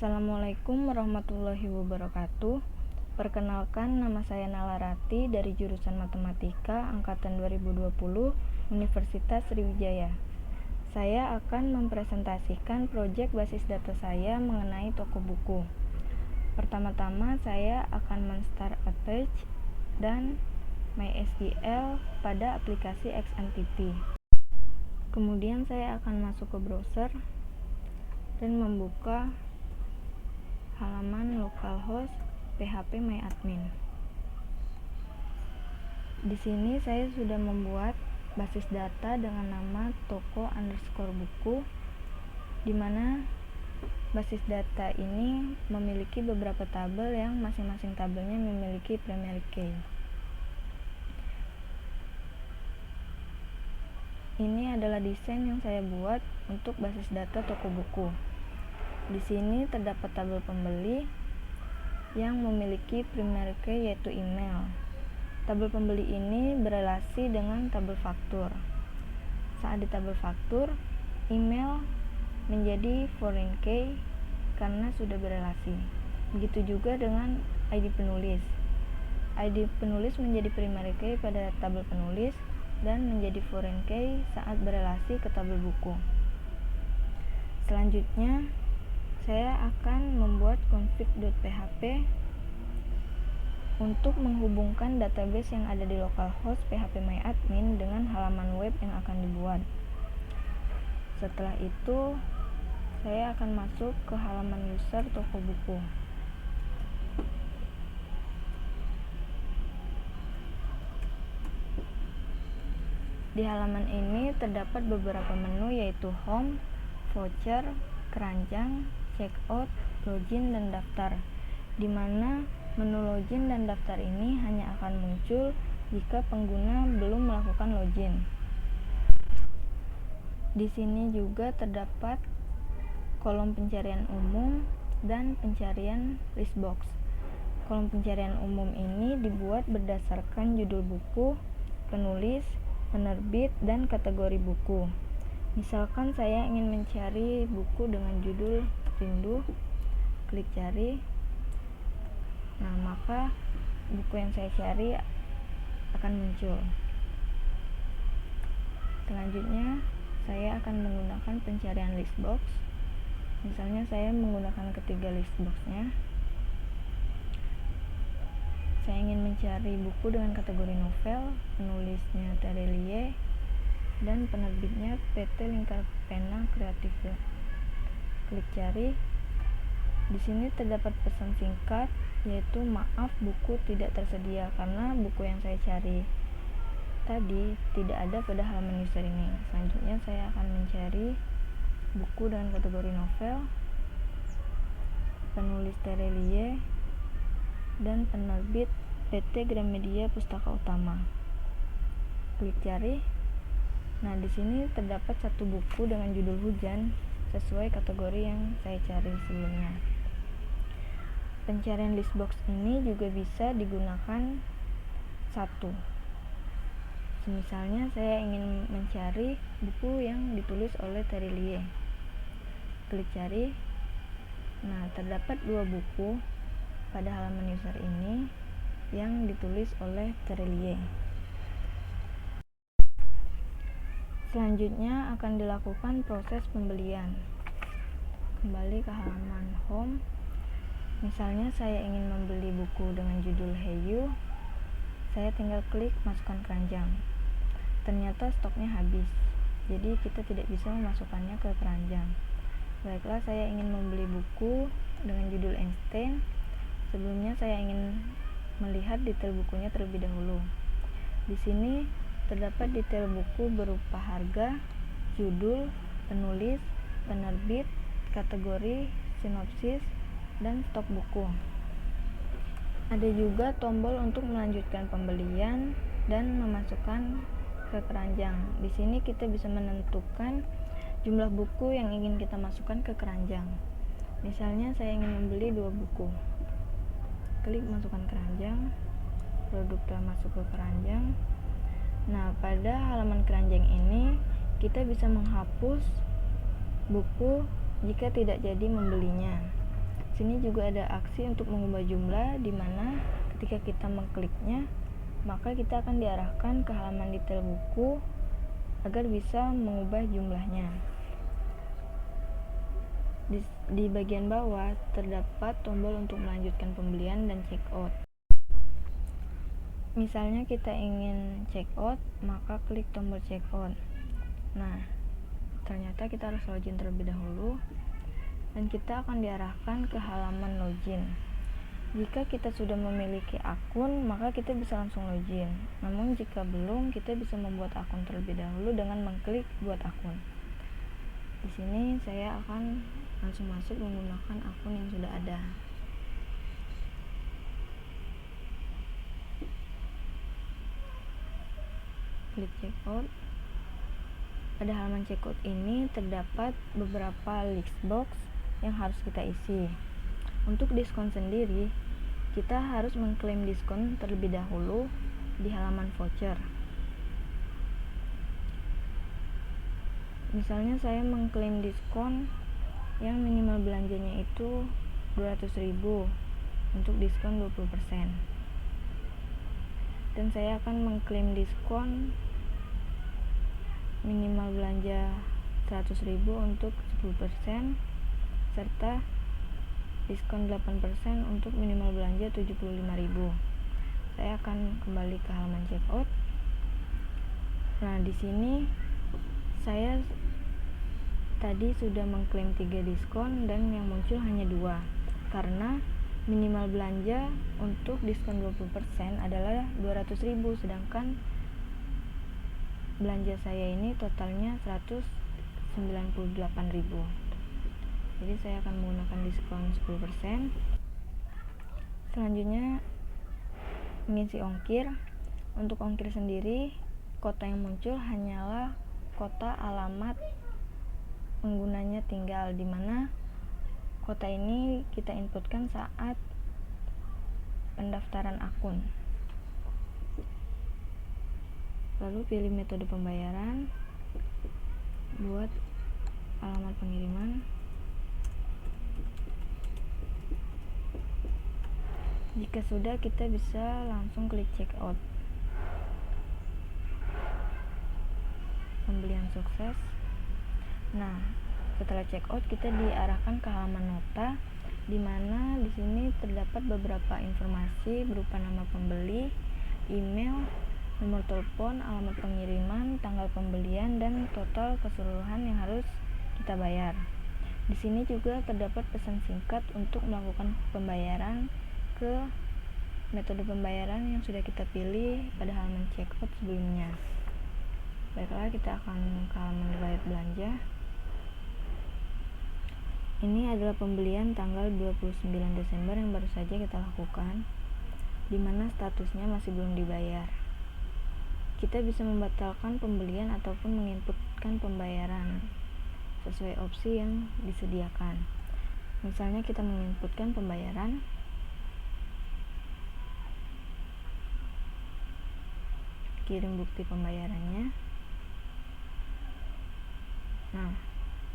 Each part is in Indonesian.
Assalamualaikum warahmatullahi wabarakatuh. Perkenalkan, nama saya Nalarati dari jurusan Matematika Angkatan 2020 Universitas Sriwijaya. Saya akan mempresentasikan proyek basis data saya mengenai toko buku. Pertama-tama saya akan men-start a page dan MySQL pada aplikasi XMPP. Kemudian saya akan masuk ke browser dan membuka halaman localhost phpMyAdmin. Di sini saya sudah membuat basis data dengan nama toko_buku, di mana basis data ini memiliki beberapa tabel yang masing-masing tabelnya memiliki primary key. Ini adalah desain yang saya buat untuk basis data toko buku. Di sini terdapat tabel pembeli yang memiliki primary key yaitu email. Tabel pembeli ini berelasi dengan tabel faktur. Saat di tabel faktur, email menjadi foreign key karena sudah berelasi. Begitu juga dengan ID penulis. ID penulis menjadi primary key pada tabel penulis dan menjadi foreign key saat berelasi ke tabel buku. Selanjutnya, saya akan membuat config.php untuk menghubungkan database yang ada di localhost phpMyAdmin dengan halaman web yang akan dibuat. Setelah itu, saya akan masuk ke halaman user toko buku. Di halaman ini terdapat beberapa menu yaitu home, voucher, keranjang, checkout, login, dan daftar, di mana menu login dan daftar ini hanya akan muncul jika pengguna belum melakukan login. Di sini juga terdapat kolom pencarian umum dan pencarian listbox. Kolom pencarian umum ini dibuat berdasarkan judul buku, penulis, penerbit, dan kategori buku. Misalkan saya ingin mencari buku dengan judul Rindu, klik cari. Nah, maka buku yang saya cari akan muncul. Selanjutnya, saya akan menggunakan pencarian listbox. Misalnya saya menggunakan ketiga listboxnya. Saya ingin mencari buku dengan kategori novel, penulisnya Terelie, dan penerbitnya PT Lingkar Pena Kreatif. Klik cari. Di sini terdapat pesan singkat yaitu maaf buku tidak tersedia karena buku yang saya cari tadi tidak ada pada halaman user ini. Selanjutnya saya akan mencari buku dengan kategori novel, penulis Terelie, dan penerbit PT Gramedia Pustaka Utama. Klik cari. Nah, di sini terdapat satu buku dengan judul Hujan sesuai kategori yang saya cari sebelumnya. Pencarian listbox ini juga bisa digunakan satu. Misalnya saya ingin mencari buku yang ditulis oleh Terelie. Klik cari. Nah, terdapat dua buku pada halaman user ini yang ditulis oleh Terelie. Selanjutnya akan dilakukan proses pembelian. Kembali ke halaman home. Misalnya saya ingin membeli buku dengan judul Heyu, saya tinggal klik masukkan keranjang. Ternyata stoknya habis, jadi kita tidak bisa memasukkannya ke keranjang. Baiklah, saya ingin membeli buku dengan judul Einstein. Sebelumnya saya ingin melihat detail bukunya terlebih dahulu. Di sini terdapat detail buku berupa harga, judul, penulis, penerbit, kategori, sinopsis, dan stok buku. Ada juga tombol untuk melanjutkan pembelian dan memasukkan ke keranjang. Di sini kita bisa menentukan jumlah buku yang ingin kita masukkan ke keranjang. Misalnya saya ingin membeli 2 buku. Klik masukkan keranjang. Produk telah masuk ke keranjang. Nah, pada halaman keranjang ini kita bisa menghapus buku jika tidak jadi membelinya. sini juga ada aksi untuk mengubah jumlah, di mana ketika kita mengkliknya, maka kita akan diarahkan ke halaman detail buku agar bisa mengubah jumlahnya. Di bagian bawah terdapat tombol untuk melanjutkan pembelian dan check out. Misalnya kita ingin check out, maka klik tombol check out. Nah, ternyata kita harus login terlebih dahulu dan kita akan diarahkan ke halaman login. Jika kita sudah memiliki akun, maka kita bisa langsung login. Namun jika belum, kita bisa membuat akun terlebih dahulu dengan mengklik buat akun. Di sini saya akan langsung masuk menggunakan akun yang sudah ada. Klik checkout. Pada halaman checkout ini terdapat beberapa list box yang harus kita isi. Untuk diskon sendiri, kita harus mengklaim diskon terlebih dahulu di halaman voucher. Misalnya saya mengklaim diskon yang minimal belanjanya itu 200.000 untuk diskon 20%. Dan saya akan mengklaim diskon minimal belanja 100.000 untuk 10% serta diskon 8% untuk minimal belanja 75.000. Saya akan kembali ke halaman checkout. Nah, di sini saya tadi sudah mengklaim 3 diskon dan yang muncul hanya 2 karena minimal belanja untuk diskon 20% adalah 200.000, sedangkan belanja saya ini totalnya 198.000. Jadi saya akan menggunakan diskon 10%. Selanjutnya mengisi ongkir. Untuk ongkir sendiri, kota yang muncul hanyalah kota alamat penggunanya tinggal, di mana kota ini kita inputkan saat pendaftaran akun. Lalu pilih metode pembayaran, buat alamat pengiriman. Jika sudah, kita bisa langsung klik check out. Pembelian sukses. Nah, setelah check out kita diarahkan ke halaman nota, di mana di sini terdapat beberapa informasi berupa nama pembeli, email, nomor telepon, alamat pengiriman, tanggal pembelian, dan total keseluruhan yang harus kita bayar. Di sini juga terdapat pesan singkat untuk melakukan pembayaran ke metode pembayaran yang sudah kita pilih pada halaman checkout sebelumnya. Baiklah, kita akan ke halaman riwayat belanja. Ini adalah pembelian tanggal 29 Desember yang baru saja kita lakukan, di mana statusnya masih belum dibayar. Kita bisa membatalkan pembelian ataupun menginputkan pembayaran sesuai opsi yang disediakan. Misalnya kita menginputkan pembayaran, kirim bukti pembayarannya. Nah,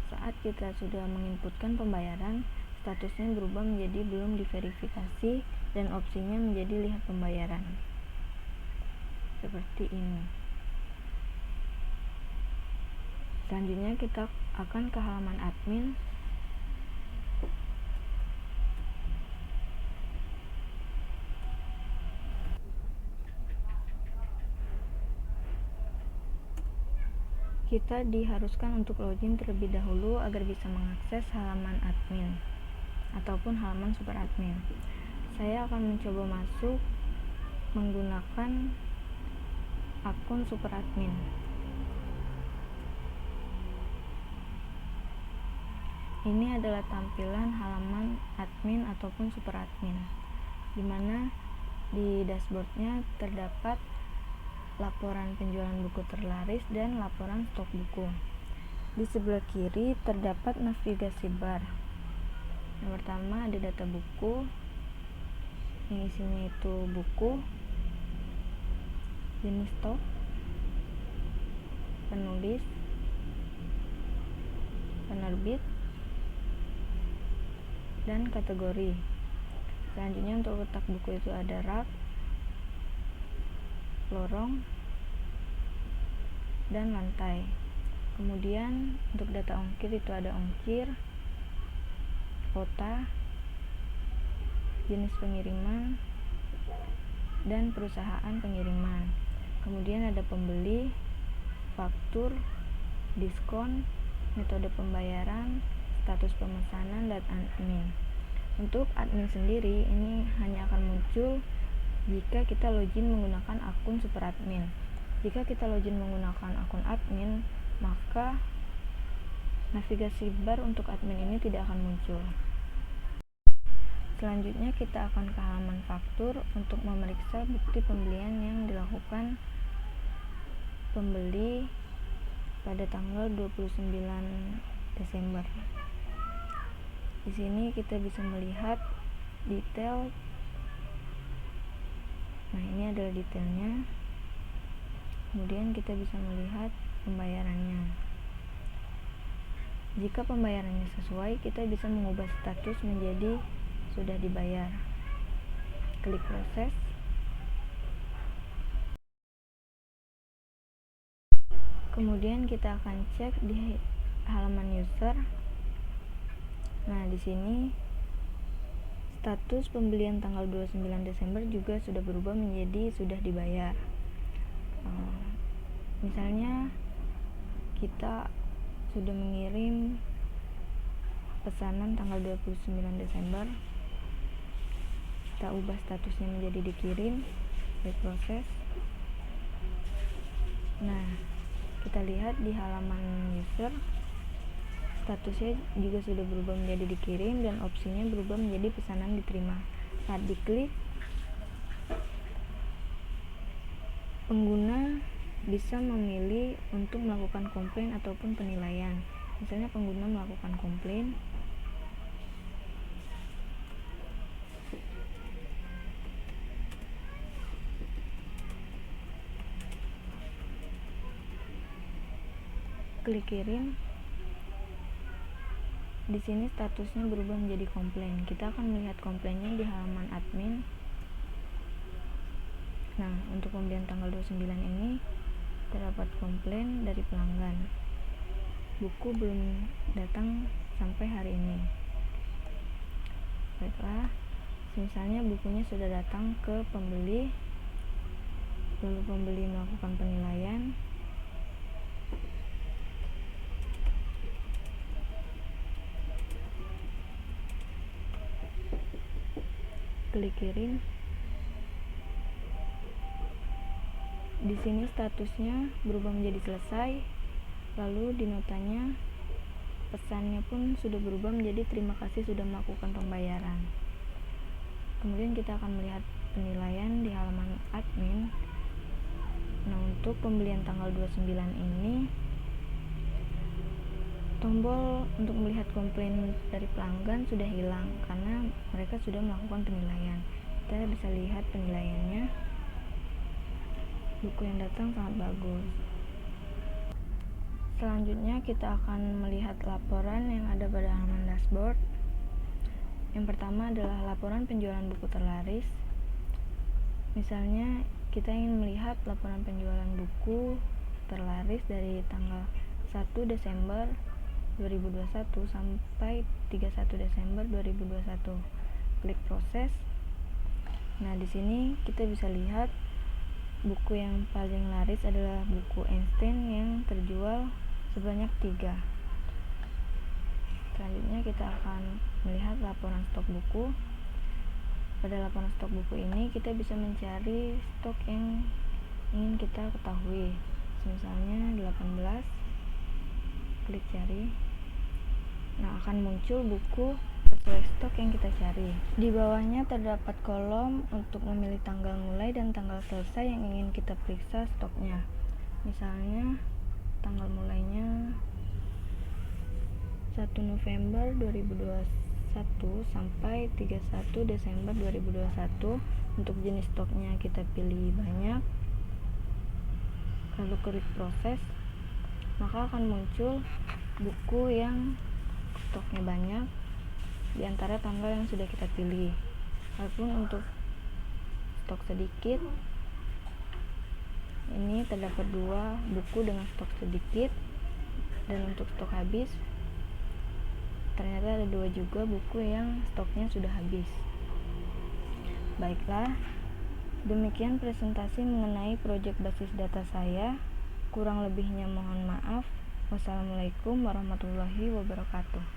saat kita sudah menginputkan pembayaran, statusnya berubah menjadi belum diverifikasi dan opsinya menjadi lihat pembayaran. Seperti ini. Selanjutnya kita akan ke halaman admin. Kita diharuskan untuk login terlebih dahulu agar bisa mengakses halaman admin ataupun halaman super admin. Saya akan mencoba masuk menggunakan akun super admin. Ini adalah tampilan halaman admin ataupun super admin, di mana di dashboardnya terdapat laporan penjualan buku terlaris dan laporan stok buku. Di sebelah kiri terdapat navigasi bar. Yang pertama ada data buku, yang isinya itu buku, jenis stok, penulis, penerbit, dan kategori. Selanjutnya untuk letak buku itu ada rak, lorong, dan lantai. Kemudian untuk data ongkir itu ada ongkir, kota, jenis pengiriman, dan perusahaan pengiriman. Kemudian ada pembeli, faktur, diskon, metode pembayaran, status pemesanan, dan admin. Untuk admin sendiri ini hanya akan muncul jika kita login menggunakan akun superadmin. Jika kita login menggunakan akun admin, maka navigasi bar untuk admin ini tidak akan muncul. Selanjutnya kita akan ke halaman faktur untuk memeriksa bukti pembelian yang dilakukan pembeli pada tanggal 29 Desember. Di sini kita bisa melihat detail. Nah, ini adalah detailnya. Kemudian kita bisa melihat pembayarannya. Jika pembayarannya sesuai, kita bisa mengubah status menjadi sudah dibayar. Klik proses. Kemudian kita akan cek di halaman user. Nah, di sini status pembelian tanggal 29 Desember juga sudah berubah menjadi sudah dibayar. Misalnya kita sudah mengirim pesanan tanggal 29 Desember, kita ubah statusnya menjadi dikirim, klik proses. Nah, kita lihat di halaman user statusnya juga sudah berubah menjadi dikirim dan opsinya berubah menjadi pesanan diterima. Saat diklik, pengguna bisa memilih untuk melakukan komplain ataupun penilaian. Misalnya pengguna melakukan komplain, klik kirim. Di sini statusnya berubah menjadi komplain. Kita akan melihat komplainnya di halaman admin. Nah, untuk pembelian tanggal 29 ini terdapat komplain dari pelanggan. Buku belum datang sampai hari ini. Baiklah, misalnya bukunya sudah datang ke pembeli, lalu pembeli melakukan penilaian. Klik kirim. Di sini statusnya berubah menjadi selesai. Lalu di notanya pesannya pun sudah berubah menjadi terima kasih sudah melakukan pembayaran. Kemudian kita akan melihat penilaian di halaman admin. Nah, untuk pembelian tanggal 29 ini tombol untuk melihat komplain dari pelanggan sudah hilang karena mereka sudah melakukan penilaian. Kita bisa lihat penilaiannya. Buku yang datang sangat bagus. Selanjutnya kita akan melihat laporan yang ada pada halaman dashboard. Yang pertama adalah laporan penjualan buku terlaris. Misalnya kita ingin melihat laporan penjualan buku terlaris dari tanggal 1 Desember 2021 sampai 31 Desember 2021. Klik proses. Nah, di sini kita bisa lihat buku yang paling laris adalah buku Einstein yang terjual sebanyak 3. Selanjutnya kita akan melihat laporan stok buku. Pada laporan stok buku ini kita bisa mencari stok yang ingin kita ketahui. Misalnya 18. Klik cari. Nah, akan muncul buku sesuai stok yang kita cari. Di bawahnya terdapat kolom untuk memilih tanggal mulai dan tanggal selesai yang ingin kita periksa stoknya. Misalnya tanggal mulainya 1 November 2021 sampai 31 Desember 2021. Untuk jenis stoknya kita pilih banyak, lalu klik proses, maka akan muncul buku yang stoknya banyak di antara tanggal yang sudah kita pilih. Walaupun untuk stok sedikit, ini terdapat 2 buku dengan stok sedikit, dan untuk stok habis ternyata ada 2 juga buku yang stoknya sudah habis. Baiklah, demikian presentasi mengenai proyek basis data saya. Kurang lebihnya mohon maaf. Wassalamualaikum warahmatullahi wabarakatuh.